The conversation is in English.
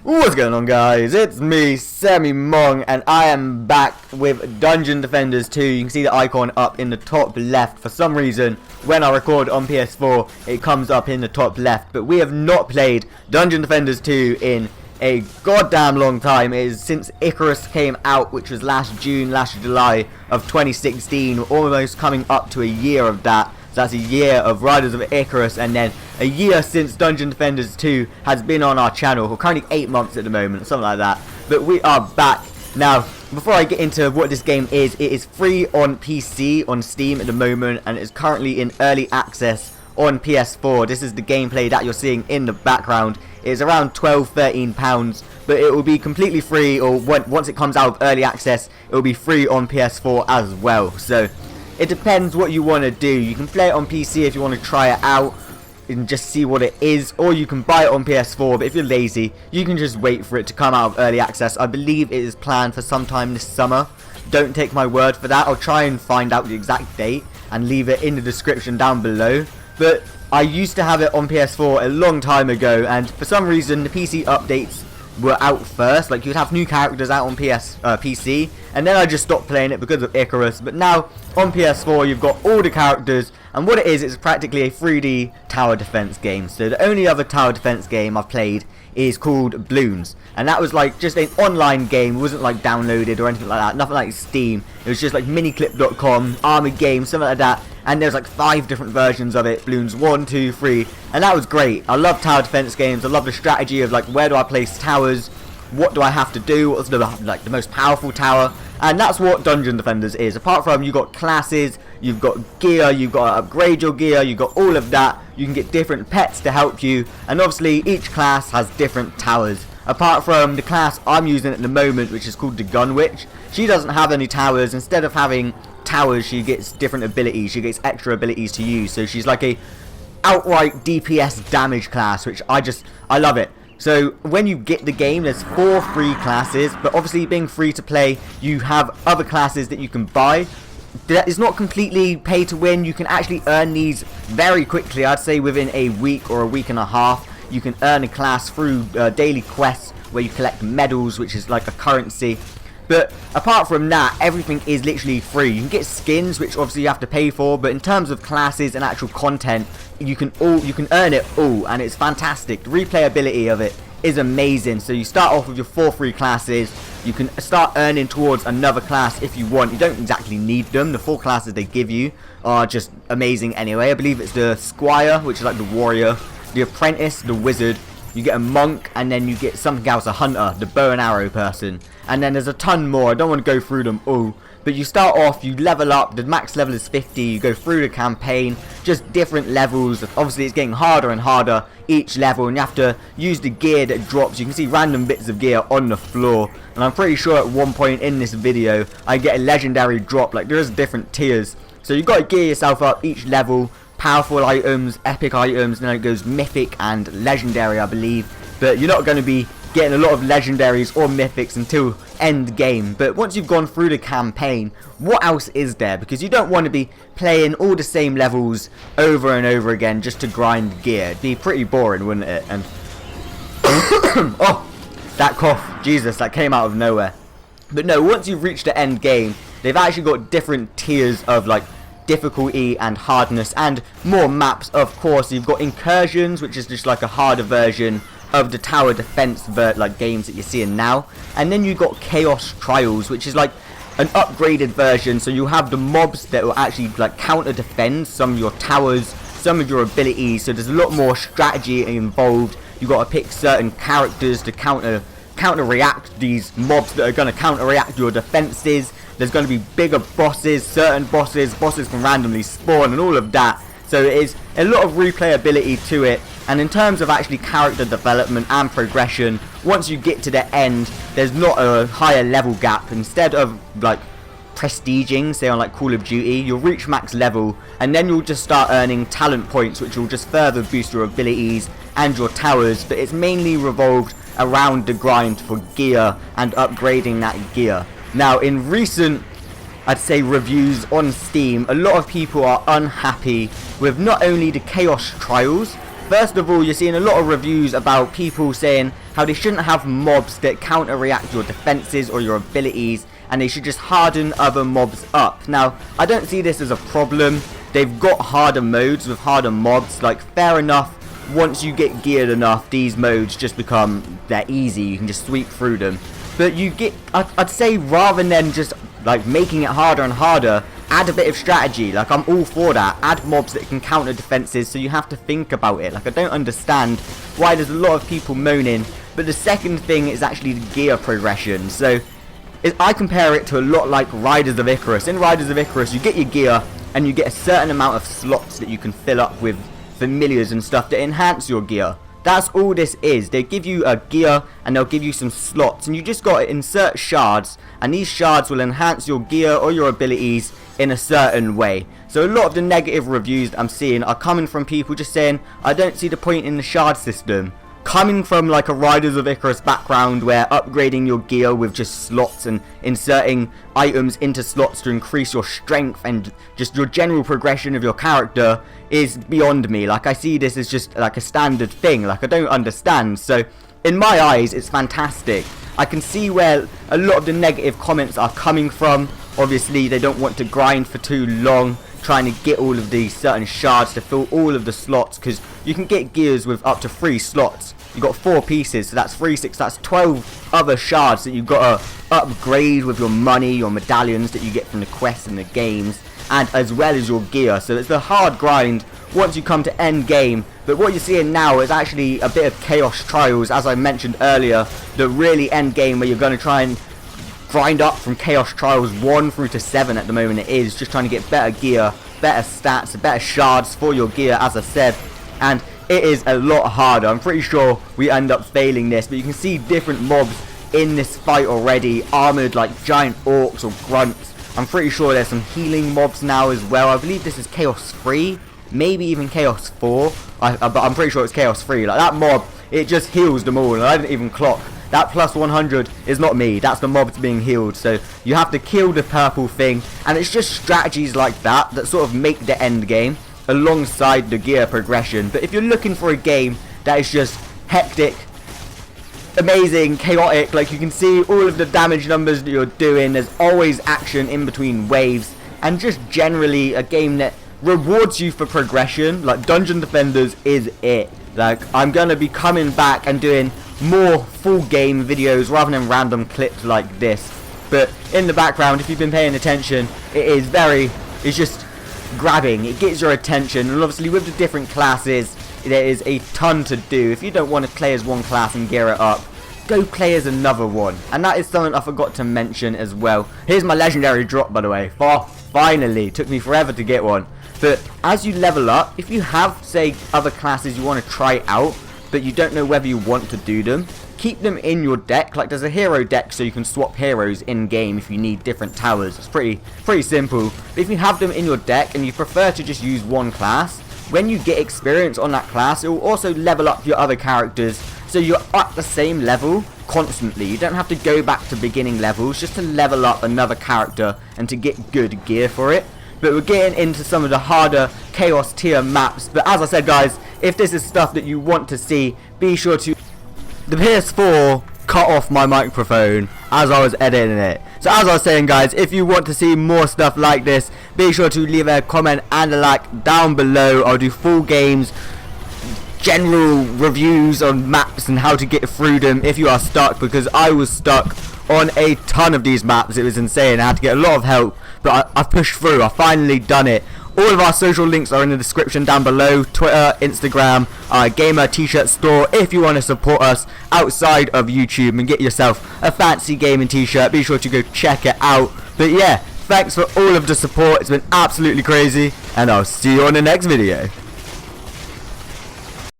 What's going on, guys? It's me, Mong, and I am back with Dungeon Defenders 2. You can see the icon up in the top left. For some reason, when I record on PS4, it comes up in the top left. But we have not played Dungeon Defenders 2 in a goddamn long time. It is since Icarus came out, which was last July of 2016. We're almost coming up to a year of that. So that's a year of Riders of Icarus, and then a year since Dungeon Defenders 2 has been on our channel. We're currently 8 months at the moment, something like that. But we are back. Now, before I get into what this game is, it is free on PC, on Steam at the moment, and it is currently in early access on PS4. This is the gameplay that you're seeing in the background. It is around £12–13, but it will be completely free, or once it comes out of early access, it will be free on PS4 as well. So it depends what you want to do. You can play it on PC if you want to try it out and just see what it is, or you can buy it on PS4, but if you're lazy, you can just wait for it to come out of early access. I believe it is planned for sometime this summer. Don't take my word for that. I'll try and find out the exact date and leave it in the description down below. But I used to have it on PS4 a long time ago, and for some reason the PC updates were out first. Like, you'd have new characters out on PC, and then I just stopped playing it because of Icarus. But now on PS4 you've got all the characters, and what it is practically a 3D tower defense game. So the only other tower defense game I've played is called Bloons, and that was like just an online game. It wasn't like downloaded or anything like that, nothing like Steam. It was just like miniclip.com, Armored Games, something like that, and there's like 5 different versions of it, Bloons 1, 2, 3, and that was great. I love tower defense games. I love the strategy of like, where do I place towers, what do I have to do, what's the most powerful tower, and that's what Dungeon Defenders is. Apart from, you got classes, you've got gear, you've got to upgrade your gear, you've got all of that. You can get different pets to help you, and obviously each class has different towers. Apart from the class I'm using at the moment, which is called the Gun Witch, she doesn't have any towers. Instead of having towers, she gets different abilities, she gets extra abilities to use. So she's like a outright DPS damage class, which I love it. So when you get the game, there's 4 free classes, but obviously being free to play, you have other classes that you can buy. That is not completely pay to win. You can actually earn these very quickly. I'd say within a week or a week and a half, you can earn a class through daily quests where you collect medals, which is like a currency. But apart from that, everything is literally free. You can get skins, which obviously you have to pay for, but in terms of classes and actual content, you can earn it all, and it's fantastic. The replayability of it is amazing. So you start off with your 4 free classes. You can start earning towards another class if you want. You don't exactly need them. The 4 classes they give you are just amazing anyway. I believe it's the Squire, which is like the warrior, the Apprentice, the Wizard. You get a Monk, and then you get something else, a Hunter, the bow and arrow person. And then there's a ton more. I don't want to go through them all. But you start off, you level up, the max level is 50, you go through the campaign, just different levels. Obviously it's getting harder and harder each level, and you have to use the gear that drops. You can see random bits of gear on the floor, and I'm pretty sure at one point in this video I get a legendary drop. Like, there is different tiers, so you've got to gear yourself up each level. Powerful items, epic items, and then it goes mythic and legendary, I believe. But you're not going to be getting a lot of legendaries or mythics until end game. But once you've gone through the campaign, what else is there? Because you don't want to be playing all the same levels over and over again just to grind gear. It'd be pretty boring, wouldn't it? And oh, that cough, Jesus, that came out of nowhere. But no, once you've reached the end game, they've actually got different tiers of like difficulty and hardness, and more maps. Of course, you've got Incursions, which is just like a harder version of the tower defense like games that you're seeing now, and then you got Chaos Trials, which is like an upgraded version. So you have the mobs that will actually like counter defend some of your towers, some of your abilities. So there's a lot more strategy involved. You got to pick certain characters to counter-react these mobs that are going to counter-react your defenses. There's going to be bigger bosses, certain bosses can randomly spawn, and all of that. So it is a lot of replayability to it. And in terms of actually character development and progression, once you get to the end, there's not a higher level gap. Instead of like prestiging, say on like Call of Duty, you'll reach max level, and then you'll just start earning talent points, which will just further boost your abilities and your towers. But it's mainly revolved around the grind for gear and upgrading that gear. Now, in recent, I'd say, reviews on Steam, a lot of people are unhappy with not only the Chaos Trials, First of all, you're seeing a lot of reviews about people saying how they shouldn't have mobs that counter-react your defenses or your abilities, and they should just harden other mobs up. Now, I don't see this as a problem. They've got harder modes with harder mobs. Like, fair enough, once you get geared enough, these modes just become, they're easy. You can just sweep through them. But you get, I'd say, rather than just like making it harder and harder, add a bit of strategy. Like, I'm all for that. Add mobs that can counter defenses, so you have to think about it. Like, I don't understand why there's a lot of people moaning. But the second thing is actually the gear progression. So I compare it to a lot like Riders of Icarus. In Riders of Icarus, you get your gear and you get a certain amount of slots that you can fill up with familiars and stuff that enhance your gear. That's all this is. They give you a gear and they'll give you some slots, and you just got to insert shards, and these shards will enhance your gear or your abilities in a certain way. So a lot of the negative reviews that I'm seeing are coming from people just saying, I don't see the point in the shard system. Coming from like a Riders of Icarus background where upgrading your gear with just slots and inserting items into slots to increase your strength and just your general progression of your character is beyond me. Like, I see this as just like a standard thing. Like, I don't understand. So in my eyes, it's fantastic. I can see where a lot of the negative comments are coming from. Obviously, they don't want to grind for too long trying to get all of these certain shards to fill all of the slots, because you can get gears with up to 3 slots. You've got 4 pieces, so that's 3, 6, that's 12 other shards that you've got to upgrade with your money, your medallions that you get from the quests and the games, and as well as your gear. So it's a hard grind once you come to end game. But what you're seeing now is actually a bit of Chaos Trials, as I mentioned earlier, the really end game where you're going to try and grind up from Chaos Trials 1 through to 7 at the moment. It is just trying to get better gear, better stats, better shards for your gear, as I said, and it is a lot harder. I'm pretty sure we end up failing this, but you can see different mobs in this fight already, armored like giant orcs or grunts. I'm pretty sure there's some healing mobs now as well. I believe this is Chaos 3, maybe even Chaos 4, but I'm pretty sure it's Chaos 3. Like, that mob, it just heals them all, and I didn't even clock. That plus 100 is not me, that's the mob that's being healed. So you have to kill the purple thing, and it's just strategies like that that sort of make the end game alongside the gear progression. But if you're looking for a game that is just hectic, amazing, chaotic, like you can see all of the damage numbers that you're doing, there's always action in between waves, and just generally a game that rewards you for progression, like Dungeon Defenders is it. Like, I'm going to be coming back and doing more full game videos rather than random clips like this. But in the background, if you've been paying attention, it's just grabbing. It gets your attention, and obviously with the different classes, there is a ton to do. If you don't want to play as one class and gear it up, go play as another one. And that is something I forgot to mention as well. Here's my legendary drop, by the way. Finally, took me forever to get one. But as you level up, if you have, say, other classes you want to try out, but you don't know whether you want to do them, keep them in your deck. Like, there's a hero deck, so you can swap heroes in game if you need different towers. It's pretty simple. But if you have them in your deck and you prefer to just use one class, when you get experience on that class, it will also level up your other characters, so you're at the same level constantly. You don't have to go back to beginning levels just to level up another character and to get good gear for it. But we're getting into some of the harder Chaos tier maps. But as I said, guys, if this is stuff that you want to see, be sure to... The PS4 cut off my microphone as I was editing it. So as I was saying, guys, if you want to see more stuff like this, be sure to leave a comment and a like down below. I'll do full games, general reviews on maps and how to get through them if you are stuck, because I was stuck on a ton of these maps. It was insane. I had to get a lot of help, but I pushed through. I finally done it. All of our social links are in the description down below. Twitter, Instagram, our gamer t-shirt store. If you want to support us outside of YouTube and get yourself a fancy gaming t-shirt, be sure to go check it out. But yeah, thanks for all of the support. It's been absolutely crazy, and I'll see you on the next video.